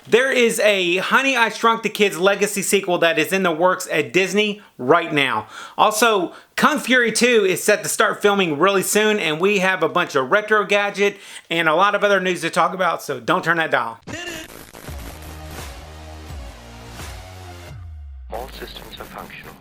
There is a Honey, I Shrunk the Kids legacy sequel that is in the works at Disney right now. Also, Kung Fury 2 is set to start filming really soon, and we have a bunch of retro gadget and a lot of other news to talk about, so don't turn that dial. All systems are functional.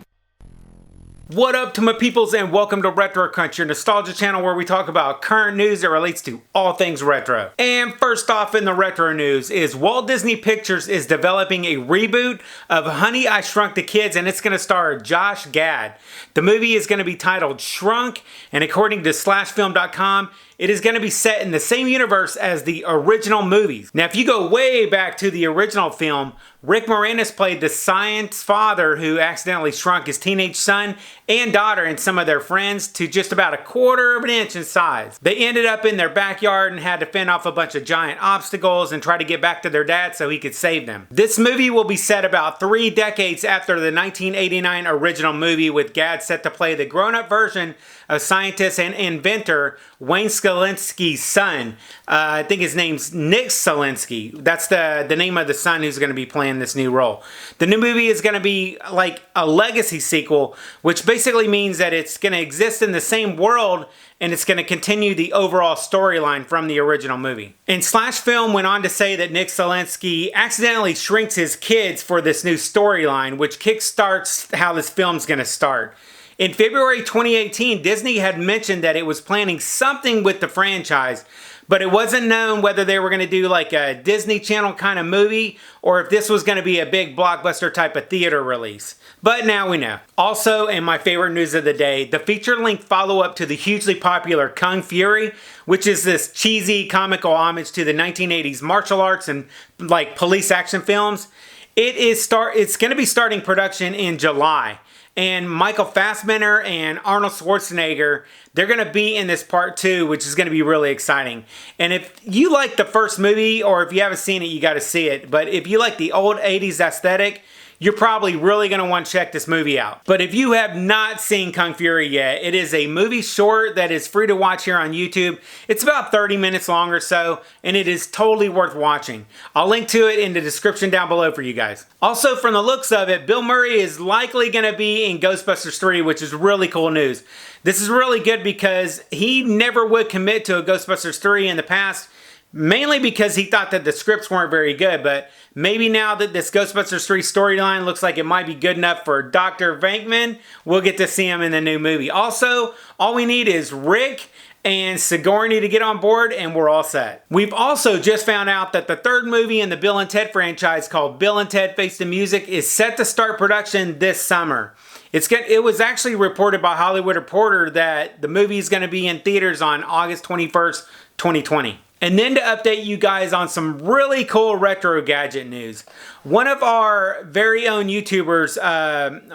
What up to my peoples, and welcome to Retro Crunch, your nostalgia channel where we talk about current news that relates to all things retro. And first off in the retro news is Walt Disney Pictures is developing a reboot of Honey, I Shrunk the Kids, and it's going to star Josh Gad. The movie is going to be titled Shrunk, and according to slashfilm.com, it is going to be set in the same universe as the original movies. Now, if you go way back to the original film, Rick Moranis played the science father who accidentally shrunk his teenage son and daughter and some of their friends to just about a quarter of an inch in size. They ended up in their backyard and had to fend off a bunch of giant obstacles and try to get back to their dad so he could save them. This movie will be set about 3 decades after the 1989 original movie, with Gad set to play the grown-up version of scientist and inventor Wayne Szalinski's son. I think his name's Nick Szalinski. That's the name of the son who's going to be playing this new role. The new movie is going to be like a legacy sequel, which basically means that it's going to exist in the same world and it's going to continue the overall storyline from the original movie. And Slash Film went on to say that Nick Szalinski accidentally shrinks his kids for this new storyline, which kickstarts how this film's going to start. In February 2018, Disney had mentioned that it was planning something with the franchise, but it wasn't known whether they were going to do like a Disney Channel kind of movie or if this was going to be a big blockbuster type of theater release. But now we know. Also, in my favorite news of the day, the feature-length follow-up to the hugely popular Kung Fury, which is this cheesy comical homage to the 1980s martial arts and like police action films, it's going to be starting production in July. And Michael Fassbender and Arnold Schwarzenegger, they're going to be in this part 2, which is going to be really exciting. And if you like the first movie, or if you haven't seen it, you got to see it. But if you like the old 80s aesthetic, you're probably really going to want to check this movie out. But if you have not seen Kung Fury yet, it is a movie short that is free to watch here on YouTube. It's about 30 minutes long or so, and it is totally worth watching. I'll link to it in the description down below for you guys. Also, from the looks of it, Bill Murray is likely going to be in Ghostbusters 3, which is really cool news. This is really good because he never would commit to a Ghostbusters 3 in the past, mainly because he thought that the scripts weren't very good, but maybe now that this Ghostbusters 3 storyline looks like it might be good enough for Dr. Venkman, we'll get to see him in the new movie. Also, all we need is Rick and Sigourney to get on board and we're all set. We've also just found out that the third movie in the Bill and Ted franchise, called Bill and Ted Face the Music, is set to start production this summer. It was actually reported by Hollywood Reporter that the movie is going to be in theaters on August 21st, 2020. And then to update you guys on some really cool retro gadget news. One of our very own YouTubers,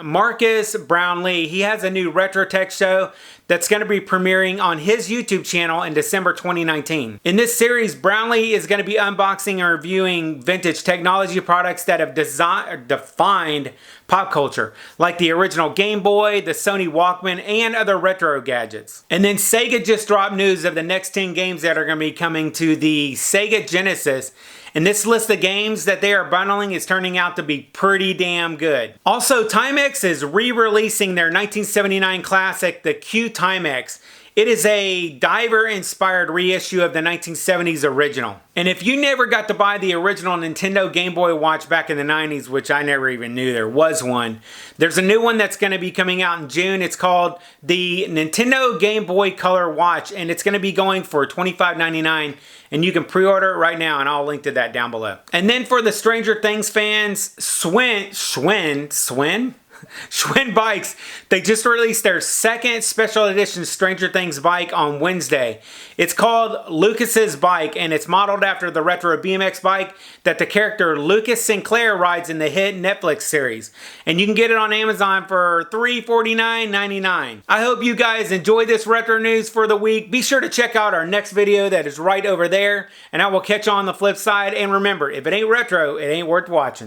Marcus Brownlee, he has a new retro tech show that's going to be premiering on his YouTube channel in December 2019. In this series, Brownlee is going to be unboxing and reviewing vintage technology products that have defined pop culture, like the original Game Boy, the Sony Walkman, and other retro gadgets. And then Sega just dropped news of the next 10 games that are going to be coming to the Sega Genesis. And this list of games that they are bundling is turning out to be pretty damn good. Also, Timex is re-releasing their 1979 classic, the Q Timex. It is a diver-inspired reissue of the 1970s original. And if you never got to buy the original Nintendo Game Boy Watch back in the 90s, which I never even knew there was one, there's a new one that's going to be coming out in June. It's called the Nintendo Game Boy Color Watch, and it's going to be going for $25.99, and you can pre-order it right now, and I'll link to that down below. And then for the Stranger Things fans, Schwinn Bikes, they just released their second special edition Stranger Things bike on Wednesday. It's called Lucas's Bike, and it's modeled after the retro BMX bike that the character Lucas Sinclair rides in the hit Netflix series. And you can get it on Amazon for $349.99. I hope you guys enjoy this retro news for the week. Be sure to check out our next video that is right over there, and I will catch you on the flip side. And remember, if it ain't retro, it ain't worth watching.